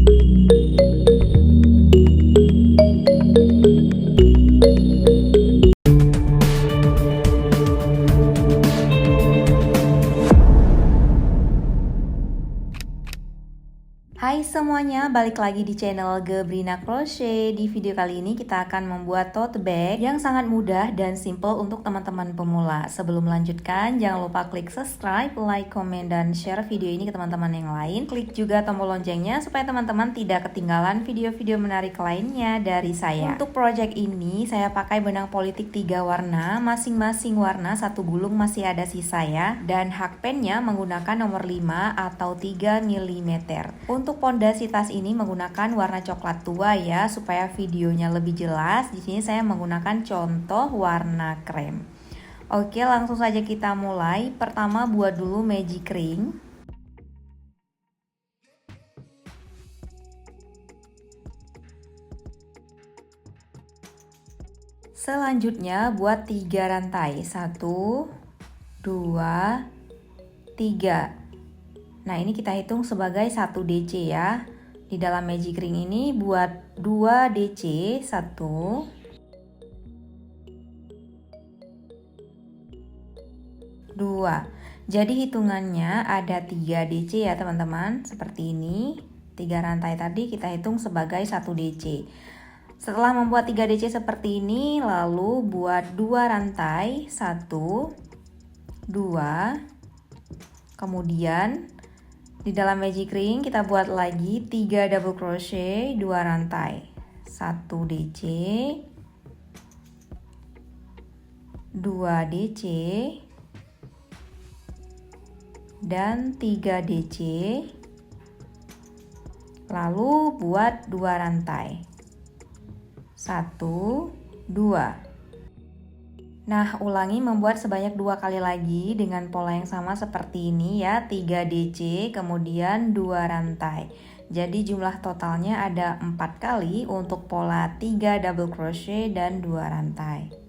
Hai semuanya, balik lagi di channel Gebrina Crochet. Di video kali ini kita akan membuat tote bag yang sangat mudah dan simple untuk teman-teman pemula. Sebelum melanjutkan, jangan lupa klik subscribe, like, komen, dan share video ini ke teman-teman yang lain. Klik juga tombol loncengnya supaya teman-teman tidak ketinggalan video-video menarik lainnya dari saya. Untuk project ini, saya pakai benang politik 3 warna, masing-masing warna 1 gulung masih ada sisa ya. Dan hakpennya menggunakan nomor 5 atau 3 mm. Untuk pondasi tas ini menggunakan warna coklat tua ya, supaya videonya lebih jelas. Di sini saya menggunakan contoh warna krem. Oke, langsung saja kita mulai. Pertama buat dulu magic ring. Selanjutnya buat 3 rantai. 1, 2, 3. Nah, ini kita hitung sebagai 1 DC ya. Di dalam magic ring ini buat 2 DC, 1, 2. Jadi hitungannya ada 3 DC ya teman-teman. Seperti ini. 3 rantai tadi kita hitung sebagai 1 DC. Setelah membuat 3 DC seperti ini, lalu buat 2 rantai, 1, 2. Kemudian di dalam magic ring kita buat lagi 3 double crochet, 2 rantai, 1 DC, 2 DC, dan 3 DC. Lalu buat 2 rantai, 1, 2. Nah, ulangi membuat sebanyak 2 kali lagi dengan pola yang sama seperti ini ya, 3 DC kemudian 2 rantai. Jadi jumlah totalnya ada 4 kali untuk pola 3 double crochet dan 2 rantai.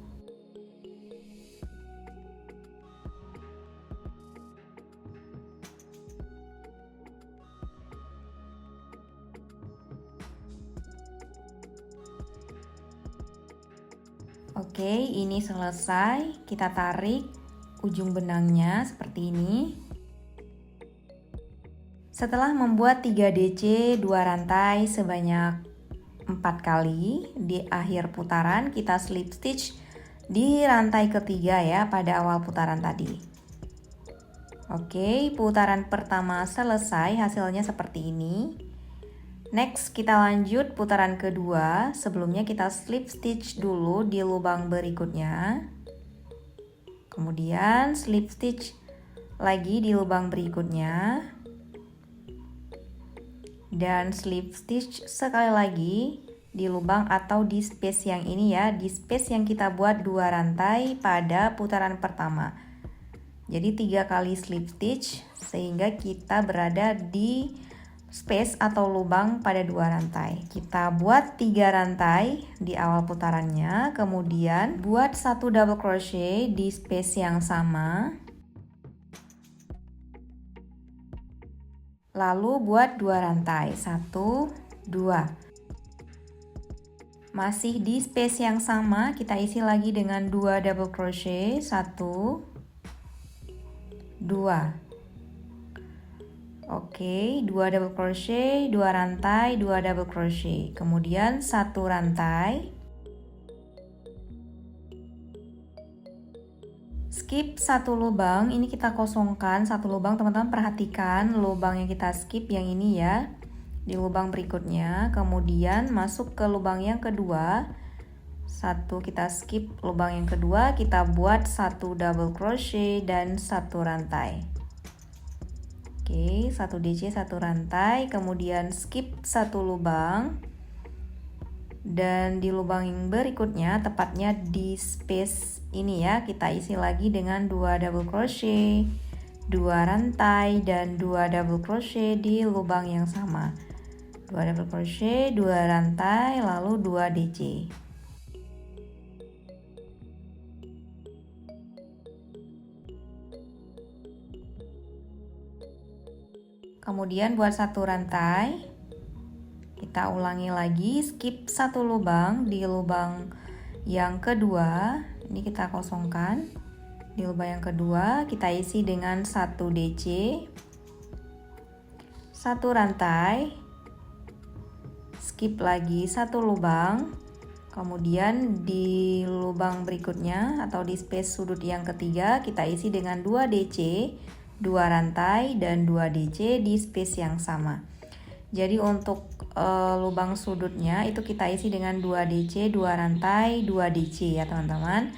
Oke, ini selesai. Kita tarik ujung benangnya seperti ini. Setelah membuat 3 DC 2 rantai sebanyak 4 kali, di akhir putaran kita slip stitch di rantai ketiga ya, pada awal putaran tadi. Oke, putaran pertama selesai, hasilnya seperti ini. Next, kita lanjut putaran kedua. Sebelumnya kita slip stitch dulu di lubang berikutnya. Kemudian slip stitch lagi di lubang berikutnya. Dan slip stitch sekali lagi di lubang atau di space yang ini ya, di space yang kita buat 2 rantai pada putaran pertama. Jadi 3 kali slip stitch sehingga kita berada di space atau lubang pada 2 rantai. Kita buat 3 rantai di awal putarannya, kemudian buat 1 double crochet di space yang sama. Lalu buat 2 rantai, 1, 2. Masih di space yang sama, kita isi lagi dengan 2 double crochet, 1, 2. Oke, 2 double crochet, 2 rantai, 2 double crochet. Kemudian 1 rantai. Skip 1 lubang, ini kita kosongkan 1 lubang. Teman-teman perhatikan lubang yang kita skip yang ini ya. Di lubang berikutnya, kemudian masuk ke lubang yang kedua. 1 kita skip lubang yang kedua, kita buat 1 double crochet dan 1 rantai. Oke, 1 DC 1 rantai, kemudian skip 1 lubang. Dan di lubang yang berikutnya, tepatnya di space ini ya, kita isi lagi dengan 2 double crochet, 2 rantai, dan 2 double crochet di lubang yang sama. 2 double crochet, 2 rantai, lalu 2 DC. Kemudian buat 1 rantai, Kita ulangi lagi, skip satu lubang di lubang yang kedua. Ini kita kosongkan. Di lubang yang kedua kita isi dengan 1 DC, 1 rantai, skip lagi satu lubang. Kemudian di lubang berikutnya atau di space sudut yang ketiga kita isi dengan 2 DC, 2 rantai dan 2 DC di space yang sama. Jadi untuk lubang sudutnya itu kita isi dengan 2 DC, 2 rantai, 2 DC ya teman-teman.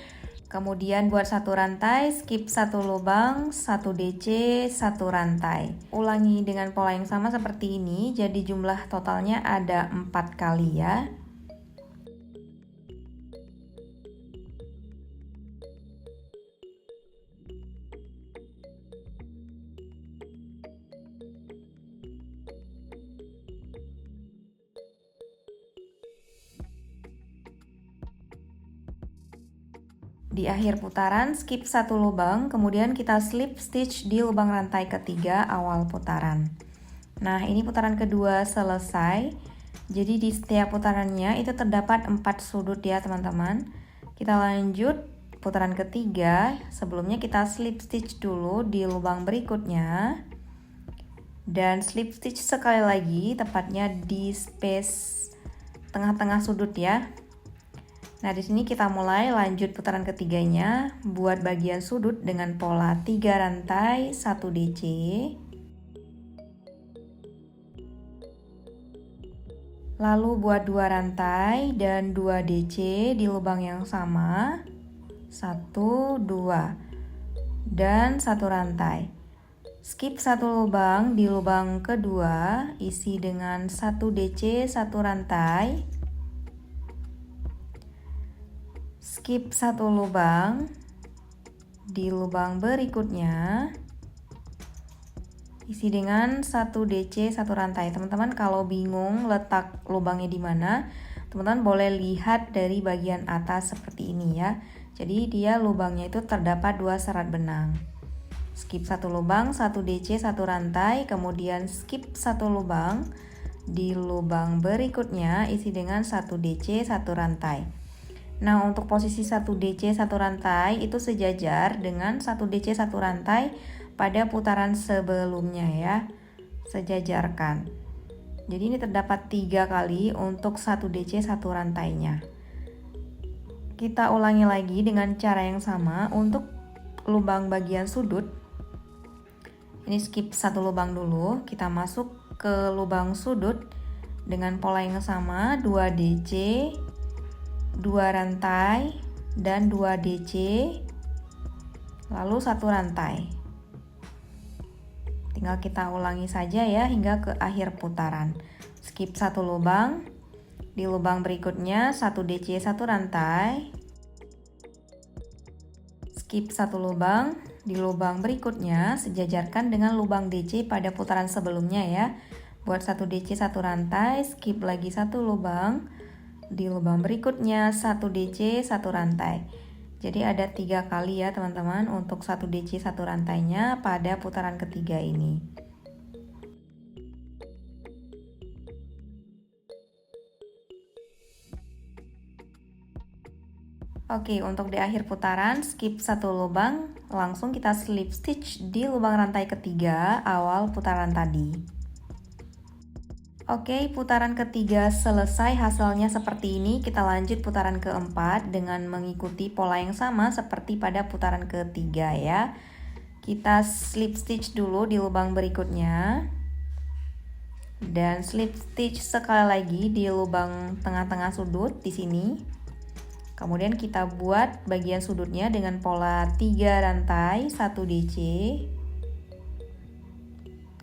Kemudian buat satu rantai, skip satu lubang, 1 DC, 1 rantai. Ulangi dengan pola yang sama seperti ini, jadi jumlah totalnya ada 4 kali ya. Di akhir putaran skip satu lubang, kemudian kita slip stitch di lubang rantai ketiga awal putaran. Nah, ini putaran kedua selesai. Jadi di setiap putarannya itu terdapat 4 sudut ya teman-teman. Kita lanjut putaran ketiga. Sebelumnya kita slip stitch dulu di lubang berikutnya. Dan slip stitch sekali lagi, tepatnya di space tengah-tengah sudut ya. Nah, di sini kita mulai lanjut putaran ketiganya, buat bagian sudut dengan pola 3 rantai, 1 DC. Lalu buat 2 rantai dan 2 DC di lubang yang sama. 1, 2. Dan 1 rantai. Skip satu lubang di lubang kedua, isi dengan 1 DC, 1 rantai. Skip satu lubang di lubang berikutnya, isi dengan 1 DC, 1 rantai. Teman-teman kalau bingung letak lubangnya di mana, teman-teman boleh lihat dari bagian atas seperti ini ya. Jadi dia lubangnya itu terdapat 2 serat benang. Skip satu lubang, 1 DC, 1 rantai, kemudian skip satu lubang di lubang berikutnya, isi dengan 1 DC, 1 rantai. Nah, untuk posisi 1 DC 1 rantai itu sejajar dengan 1 DC 1 rantai pada putaran sebelumnya ya. Sejajarkan. Jadi ini terdapat 3 kali untuk 1 DC 1 rantainya. Kita ulangi lagi dengan cara yang sama untuk lubang bagian sudut. Ini skip satu lubang dulu, kita masuk ke lubang sudut dengan pola yang sama, 2 DC, 2 rantai dan 2 DC, lalu 1 rantai. Tinggal kita ulangi saja ya hingga ke akhir putaran. Skip satu lubang, di lubang berikutnya 1 DC 1 rantai. Skip satu lubang, di lubang berikutnya sejajarkan dengan lubang DC pada putaran sebelumnya ya. Buat 1 DC 1 rantai, skip lagi satu lubang. Di lubang berikutnya 1 DC 1 rantai. Jadi ada 3 kali ya teman-teman untuk 1 DC 1 rantainya pada putaran ketiga ini. Oke, untuk di akhir putaran skip satu lubang, langsung kita slip stitch di lubang rantai ketiga awal putaran tadi. Oke, putaran ketiga selesai, hasilnya seperti ini. Kita lanjut putaran keempat dengan mengikuti pola yang sama seperti pada putaran ketiga ya. Kita slip stitch dulu di lubang berikutnya. Dan slip stitch sekali lagi di lubang tengah-tengah sudut di sini. Kemudian kita buat bagian sudutnya dengan pola 3 rantai, 1 DC.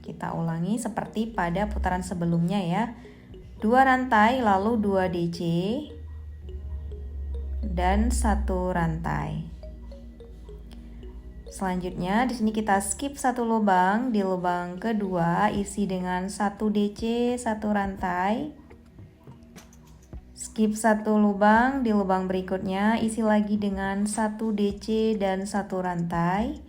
Kita ulangi seperti pada putaran sebelumnya ya. 2 rantai lalu 2 DC dan 1 rantai. Selanjutnya di sini kita skip satu lubang, di lubang kedua isi dengan 1 DC 1 rantai. Skip satu lubang, di lubang berikutnya isi lagi dengan 1 DC dan 1 rantai.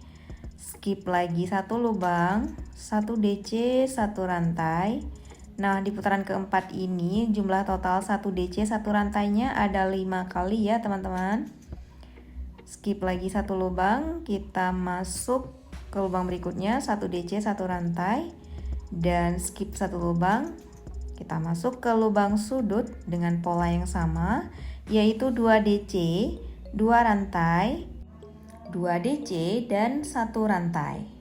Skip lagi satu lubang, 1 DC 1 rantai. Nah, di putaran keempat ini jumlah total 1 DC 1 rantainya ada 5 kali ya teman-teman. Skip lagi satu lubang, kita masuk ke lubang berikutnya 1 DC 1 rantai, dan skip satu lubang, kita masuk ke lubang sudut dengan pola yang sama, yaitu 2 DC 2 rantai, 2 DC dan 1 rantai.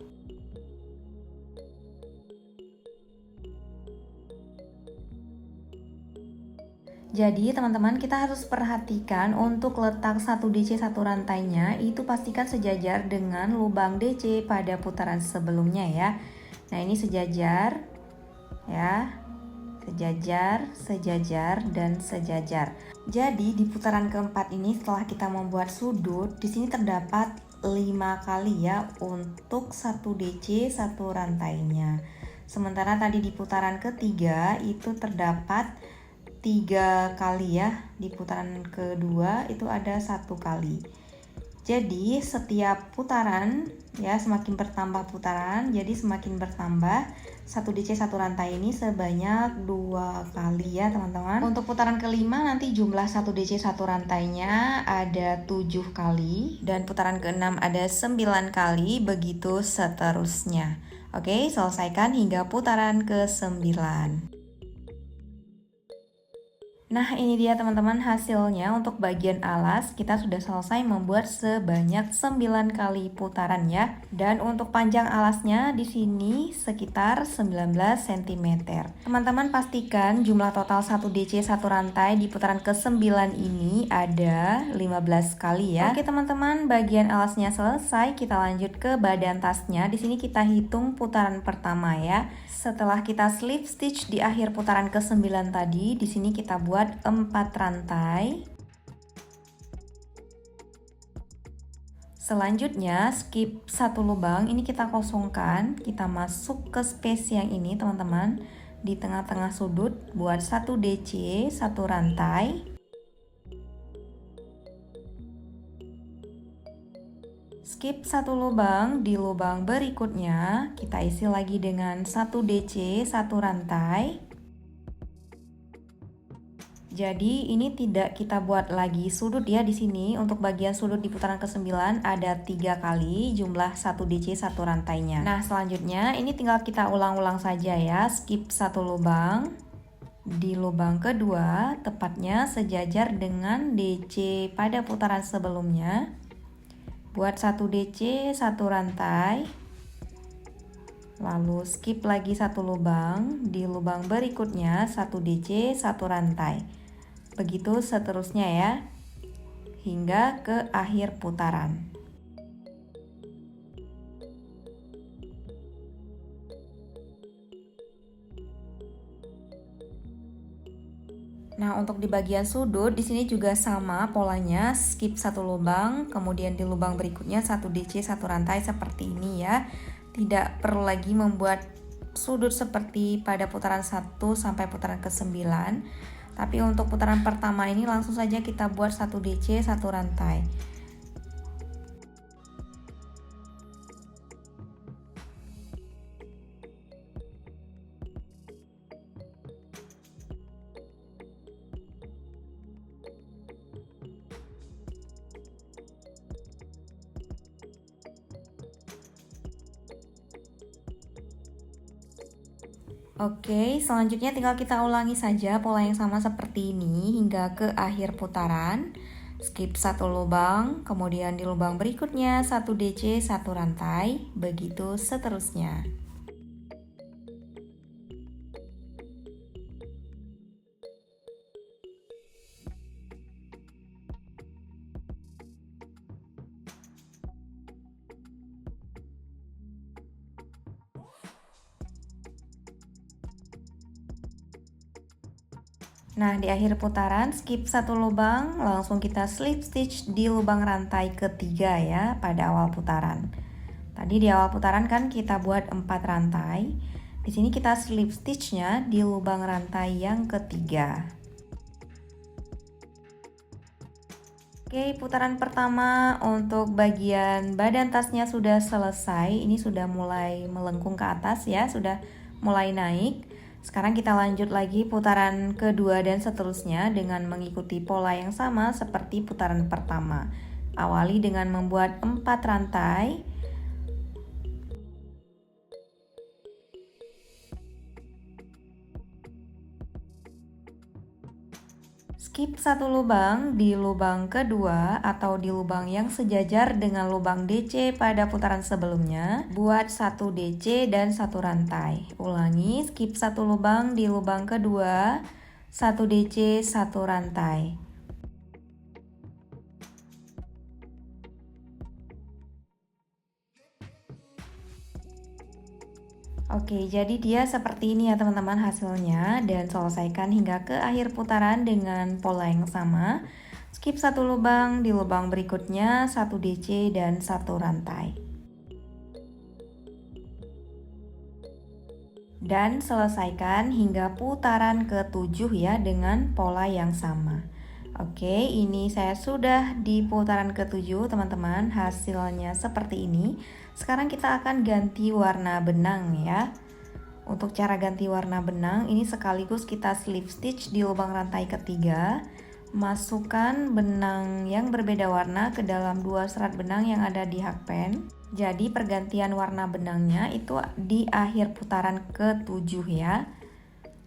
Jadi teman-teman, kita harus perhatikan untuk letak 1 DC 1 rantainya itu pastikan sejajar dengan lubang DC pada putaran sebelumnya ya. Nah, ini sejajar ya. Sejajar, sejajar, dan sejajar. Jadi di putaran keempat ini setelah kita membuat sudut, di sini terdapat 5 kali ya untuk 1 DC 1 rantainya. Sementara tadi di putaran ketiga itu terdapat 3 kali ya, di putaran kedua itu ada 1 kali. Jadi setiap putaran ya semakin bertambah putaran, jadi semakin bertambah 1 DC 1 rantai ini sebanyak 2 kali ya teman-teman. Untuk putaran kelima nanti jumlah 1 DC 1 rantainya ada 7 kali, dan putaran keenam ada 9 kali, begitu seterusnya. Oke, selesaikan hingga putaran ke-9. Nah, ini dia teman-teman hasilnya. Untuk bagian alas kita sudah selesai membuat sebanyak 9 kali putaran ya. Dan untuk panjang alasnya di sini sekitar 19 cm. Teman-teman pastikan jumlah total 1 DC 1 rantai di putaran ke-9 ini ada 15 kali ya. Oke teman-teman, bagian alasnya selesai, kita lanjut ke badan tasnya. Di sini kita hitung putaran pertama ya. Setelah kita slip stitch di akhir putaran ke-9 tadi, di sini kita buat 4 rantai. Selanjutnya skip satu lubang, ini kita kosongkan, kita masuk ke space yang ini teman-teman. Di tengah-tengah sudut buat 1 DC 1 rantai. Skip satu lubang, di lubang berikutnya kita isi lagi dengan 1 DC 1 rantai. Jadi ini tidak kita buat lagi sudut ya di sini. Untuk bagian sudut di putaran ke-9 ada 3 kali jumlah 1 DC 1 rantainya. Nah, selanjutnya ini tinggal kita ulang-ulang saja ya. Skip satu lubang. Di lubang kedua tepatnya sejajar dengan DC pada putaran sebelumnya. Buat 1 DC 1 rantai. Lalu skip lagi satu lubang, di lubang berikutnya 1 DC 1 rantai. Begitu seterusnya ya, hingga ke akhir putaran. Nah, untuk di bagian sudut di sini juga sama polanya, skip satu lubang, kemudian di lubang berikutnya 1 DC 1 rantai seperti ini ya. Tidak perlu lagi membuat sudut seperti pada putaran 1 sampai putaran ke-9. Tapi untuk putaran pertama ini langsung saja kita buat 1 DC 1 rantai. Oke, selanjutnya tinggal kita ulangi saja pola yang sama seperti ini hingga ke akhir putaran. Skip satu lubang, kemudian di lubang berikutnya 1 DC 1 rantai, begitu seterusnya. Nah, di akhir putaran skip satu lubang, langsung kita slip stitch di lubang rantai ketiga ya pada awal putaran. Tadi di awal putaran kan kita buat 4 rantai. Di sini kita slip stitchnya di lubang rantai yang ketiga. Oke, putaran pertama untuk bagian badan tasnya sudah selesai. Ini sudah mulai melengkung ke atas ya, sudah mulai naik. Sekarang kita lanjut lagi putaran kedua dan seterusnya dengan mengikuti pola yang sama seperti putaran pertama. Awali dengan membuat 4 rantai. Skip satu lubang di lubang kedua atau di lubang yang sejajar dengan lubang DC pada putaran sebelumnya. Buat 1 DC dan 1 rantai. Ulangi, skip satu lubang di lubang kedua, 1 DC, 1 rantai. Oke, jadi dia seperti ini ya teman-teman hasilnya, dan selesaikan hingga ke akhir putaran dengan pola yang sama. Skip satu lubang, di lubang berikutnya 1 DC dan 1 rantai. Dan selesaikan hingga putaran ke-7 ya dengan pola yang sama. Oke, ini saya sudah di putaran ke-7 teman-teman, hasilnya seperti ini. Sekarang kita akan ganti warna benang ya. Untuk cara ganti warna benang, ini sekaligus kita slip stitch di lubang rantai ketiga. Masukkan benang yang berbeda warna ke dalam 2 serat benang yang ada di hakpen. Jadi pergantian warna benangnya itu di akhir putaran ke-7 ya.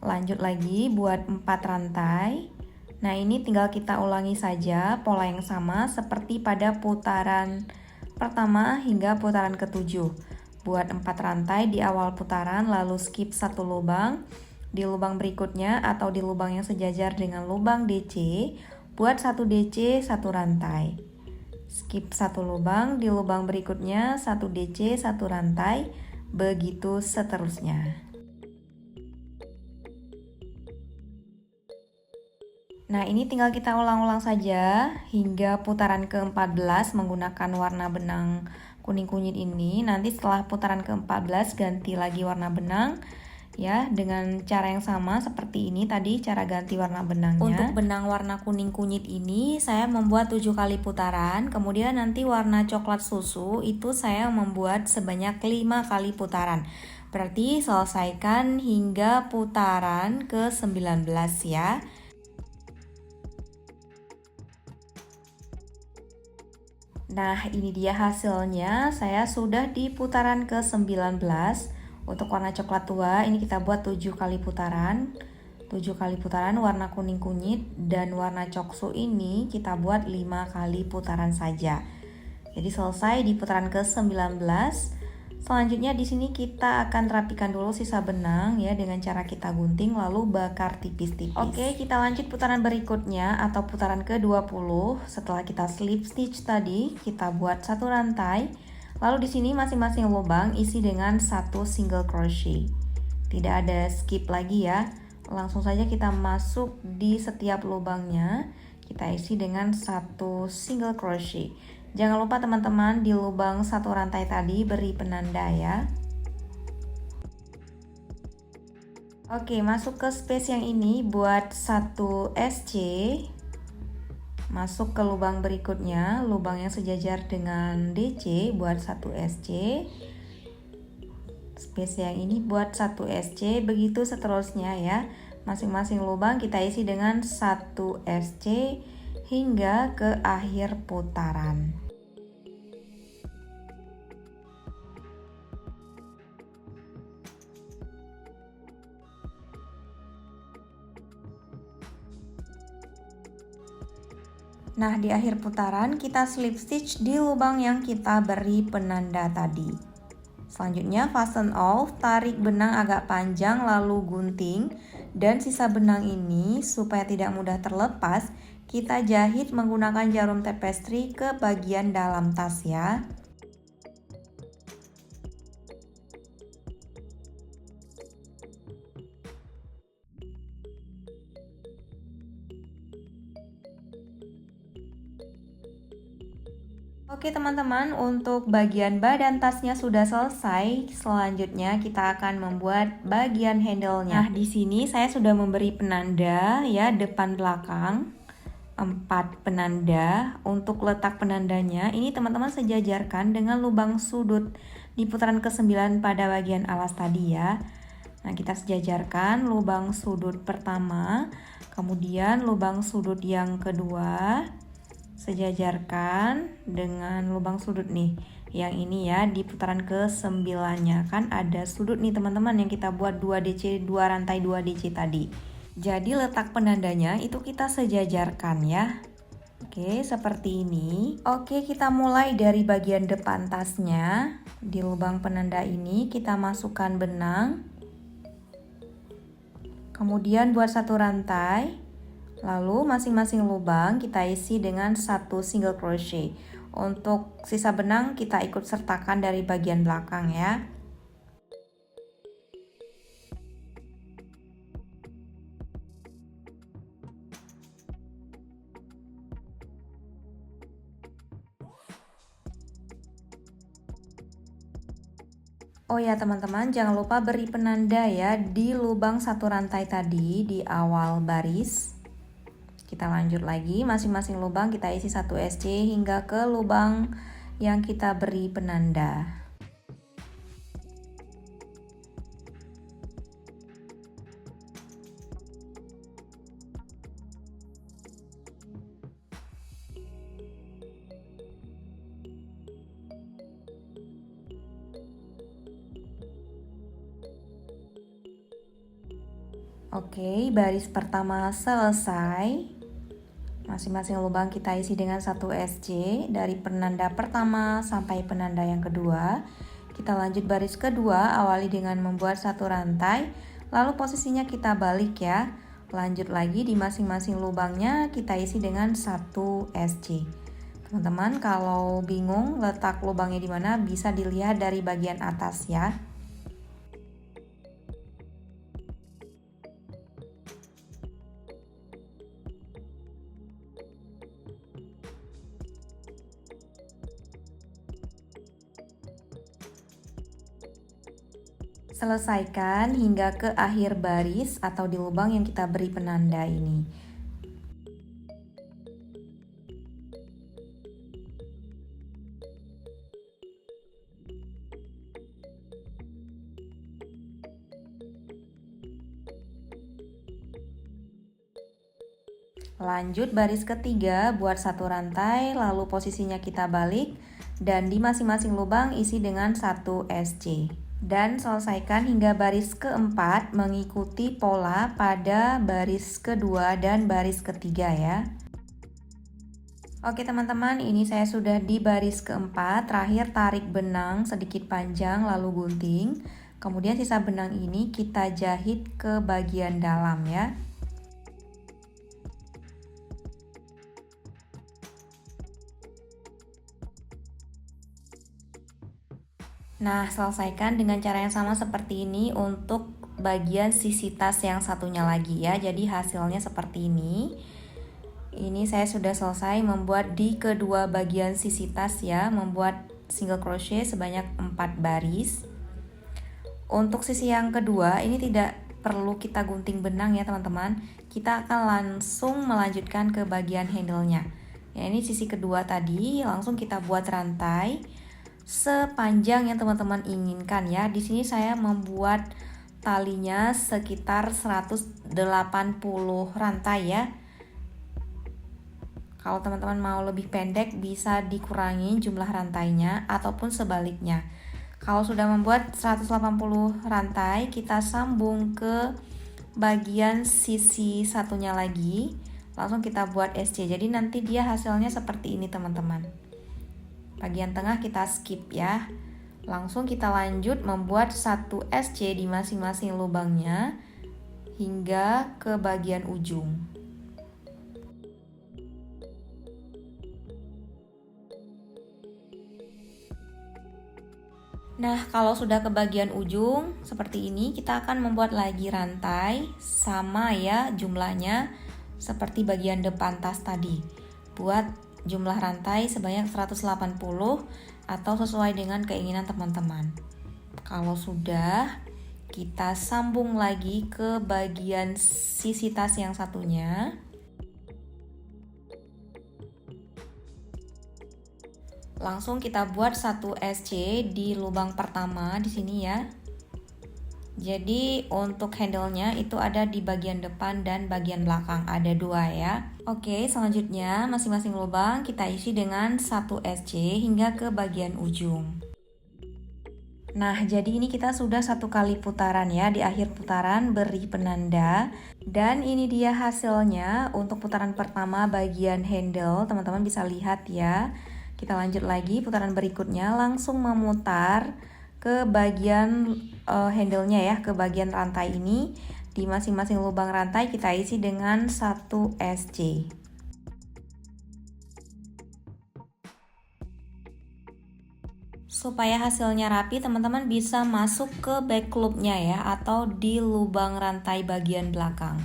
Lanjut lagi buat 4 rantai. Nah, ini tinggal kita ulangi saja pola yang sama seperti pada putaran pertama hingga putaran ke-7. Buat 4 rantai di awal putaran, lalu skip satu lubang di lubang berikutnya atau di lubang yang sejajar dengan lubang DC. Buat 1 DC, 1 rantai. Skip satu lubang di lubang berikutnya, 1 DC, 1 rantai, begitu seterusnya. Nah, ini tinggal kita ulang-ulang saja hingga putaran ke-14 menggunakan warna benang kuning kunyit ini. Nanti setelah putaran ke-14 ganti lagi warna benang ya, dengan cara yang sama seperti ini tadi cara ganti warna benangnya. Untuk benang warna kuning kunyit ini saya membuat 7 kali putaran, kemudian nanti warna coklat susu itu saya membuat sebanyak 5 kali putaran. Berarti selesaikan hingga putaran ke-19 ya. Nah, ini dia hasilnya. Saya sudah di putaran ke-19. Untuk warna coklat tua, ini kita buat 7 kali putaran. 7 kali putaran warna kuning kunyit, dan warna coksu ini kita buat 5 kali putaran saja. Jadi selesai di putaran ke-19. Selanjutnya di sini kita akan rapikan dulu sisa benang ya dengan cara kita gunting lalu bakar tipis-tipis. Oke, kita lanjut putaran berikutnya atau putaran ke-20. Setelah kita slip stitch tadi, kita buat 1 rantai. Lalu di sini masing-masing lubang isi dengan 1 single crochet. Tidak ada skip lagi ya. Langsung saja kita masuk di setiap lubangnya. Kita isi dengan 1 single crochet. Jangan lupa teman-teman di lubang 1 rantai tadi beri penanda ya. Oke, masuk ke space yang ini buat 1 SC. Masuk ke lubang berikutnya, lubang yang sejajar dengan DC buat 1 SC. Space yang ini buat 1 SC, begitu seterusnya ya. Masing-masing lubang kita isi dengan 1 SC hingga ke akhir putaran. Nah, di akhir putaran kita slip stitch di lubang yang kita beri penanda tadi. Selanjutnya fasten off, tarik benang agak panjang lalu gunting, dan sisa benang ini supaya tidak mudah terlepas, kita jahit menggunakan jarum tapestry ke bagian dalam tas ya. Oke teman-teman, untuk bagian badan tasnya sudah selesai. Selanjutnya kita akan membuat bagian handle-nya. Nah, di sini saya sudah memberi penanda ya, depan belakang 4 penanda. Untuk letak penandanya ini teman-teman sejajarkan dengan lubang sudut di putaran ke-9 pada bagian alas tadi ya. Nah, kita sejajarkan lubang sudut pertama, kemudian lubang sudut yang kedua, sejajarkan dengan lubang sudut nih. Yang ini ya, di putaran ke-9-nya kan ada sudut nih teman-teman yang kita buat 2 DC, 2 rantai 2 DC tadi. Jadi letak penandanya itu kita sejajarkan ya. Oke, seperti ini. Oke, kita mulai dari bagian depan tasnya. Di lubang penanda ini kita masukkan benang. Kemudian buat satu rantai. Lalu masing-masing lubang kita isi dengan satu single crochet. Untuk sisa benang kita ikut sertakan dari bagian belakang ya. Oh ya teman-teman, jangan lupa beri penanda ya di lubang satu rantai tadi di awal baris. Kita lanjut lagi, masing-masing lubang kita isi 1 SC hingga ke lubang yang kita beri penanda. Oke, baris pertama selesai. Masing-masing lubang kita isi dengan 1 SC dari penanda pertama sampai penanda yang kedua. Kita lanjut baris kedua, awali dengan membuat satu rantai, lalu posisinya kita balik ya. Lanjut lagi di masing-masing lubangnya kita isi dengan 1 SC. Teman-teman kalau bingung letak lubangnya di mana bisa dilihat dari bagian atas ya. Selesaikan hingga ke akhir baris atau di lubang yang kita beri penanda ini. Lanjut baris ketiga, buat satu rantai, lalu posisinya kita balik dan di masing-masing lubang isi dengan 1 SC. Dan selesaikan hingga baris keempat mengikuti pola pada baris kedua dan baris ketiga ya. Oke teman-teman, ini saya sudah di baris keempat. Terakhir tarik benang sedikit panjang lalu gunting. Kemudian sisa benang ini kita jahit ke bagian dalam ya. Nah, selesaikan dengan cara yang sama seperti ini untuk bagian sisi tas yang satunya lagi ya. Jadi hasilnya seperti ini. Ini saya sudah selesai membuat di kedua bagian sisi tas ya, membuat single crochet sebanyak 4 baris. Untuk sisi yang kedua ini tidak perlu kita gunting benang ya teman-teman. Kita akan langsung melanjutkan ke bagian handle-nya. Ya, ini sisi kedua tadi, langsung kita buat rantai sepanjang yang teman-teman inginkan ya. Di sini saya membuat talinya sekitar 180 rantai ya. Kalau teman-teman mau lebih pendek bisa dikurangi jumlah rantainya ataupun sebaliknya. Kalau sudah membuat 180 rantai, kita sambung ke bagian sisi satunya lagi. Langsung kita buat SC. Jadi nanti dia hasilnya seperti ini teman-teman. Bagian tengah kita skip ya. Langsung kita lanjut membuat 1 SC di masing-masing lubangnya hingga ke bagian ujung. Nah, kalau sudah ke bagian ujung seperti ini, kita akan membuat lagi rantai sama ya jumlahnya seperti bagian depan tas tadi. Buat jumlah rantai sebanyak 180 atau sesuai dengan keinginan teman-teman. Kalau sudah, kita sambung lagi ke bagian sisi tas yang satunya. Langsung kita buat 1 SC di lubang pertama di sini ya. Jadi untuk handle-nya itu ada di bagian depan dan bagian belakang, ada dua ya. Oke, selanjutnya masing-masing lubang kita isi dengan 1 SC hingga ke bagian ujung. Nah, jadi ini kita sudah 1 kali putaran ya. Di akhir putaran beri penanda. Dan ini dia hasilnya untuk putaran pertama bagian handle. Teman-teman bisa lihat ya. Kita lanjut lagi putaran berikutnya, langsung memutar ke bagian handle-nya ya, ke bagian rantai ini. Di masing-masing lubang rantai kita isi dengan 1 SC. Supaya hasilnya rapi, teman-teman bisa masuk ke back loop-nya ya, atau di lubang rantai bagian belakang.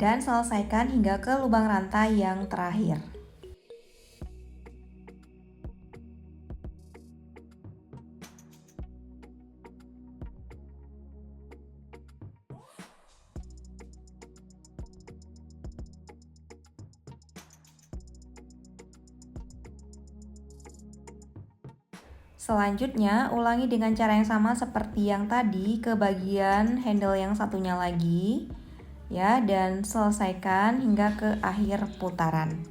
Dan selesaikan hingga ke lubang rantai yang terakhir. Selanjutnya, ulangi dengan cara yang sama seperti yang tadi ke bagian handle yang satunya lagi. Ya, dan selesaikan hingga ke akhir putaran.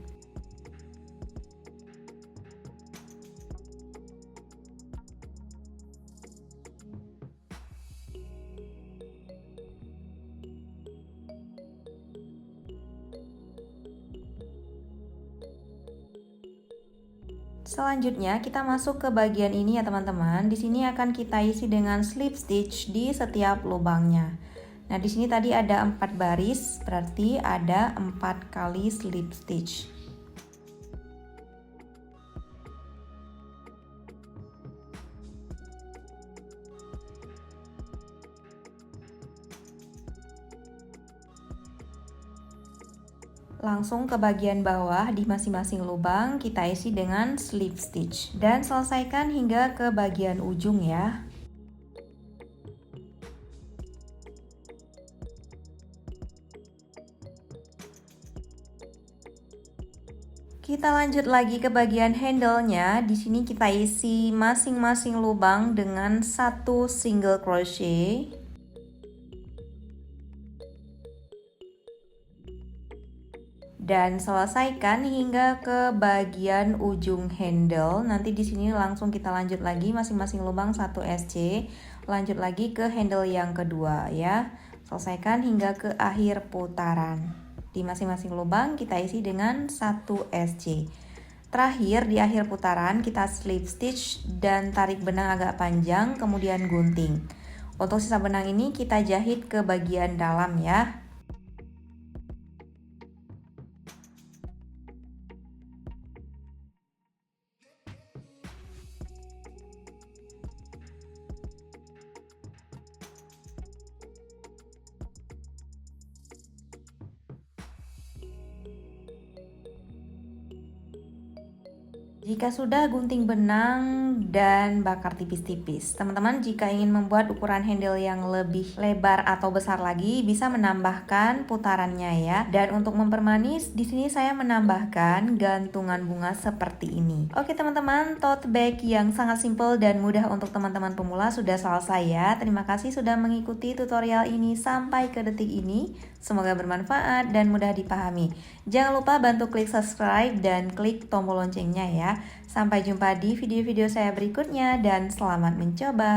Selanjutnya kita masuk ke bagian ini ya teman-teman. Di sini akan kita isi dengan slip stitch di setiap lubangnya. Nah, di sini tadi ada 4 baris, berarti ada 4 kali slip stitch. Langsung ke bagian bawah di masing-masing lubang kita isi dengan slip stitch dan selesaikan hingga ke bagian ujung ya. Kita lanjut lagi ke bagian handle-nya. Di sini kita isi masing-masing lubang dengan 1 single crochet. Dan selesaikan hingga ke bagian ujung handle. Nanti di sini langsung kita lanjut lagi masing-masing lubang 1 SC. Lanjut lagi ke handle yang kedua ya. Selesaikan hingga ke akhir putaran. Di masing-masing lubang kita isi dengan 1 SC. Terakhir di akhir putaran kita slip stitch dan tarik benang agak panjang, kemudian gunting. Untuk sisa benang ini kita jahit ke bagian dalam ya. Jika sudah gunting benang dan bakar tipis-tipis. Teman-teman jika ingin membuat ukuran handle yang lebih lebar atau besar lagi bisa menambahkan putarannya ya. Dan untuk mempermanis di sini saya menambahkan gantungan bunga seperti ini. Oke teman-teman, tote bag yang sangat simple dan mudah untuk teman-teman pemula sudah selesai ya. Terima kasih sudah mengikuti tutorial ini sampai ke detik ini. Semoga bermanfaat dan mudah dipahami. Jangan lupa bantu klik subscribe dan klik tombol loncengnya ya. Sampai jumpa di video-video saya berikutnya dan selamat mencoba.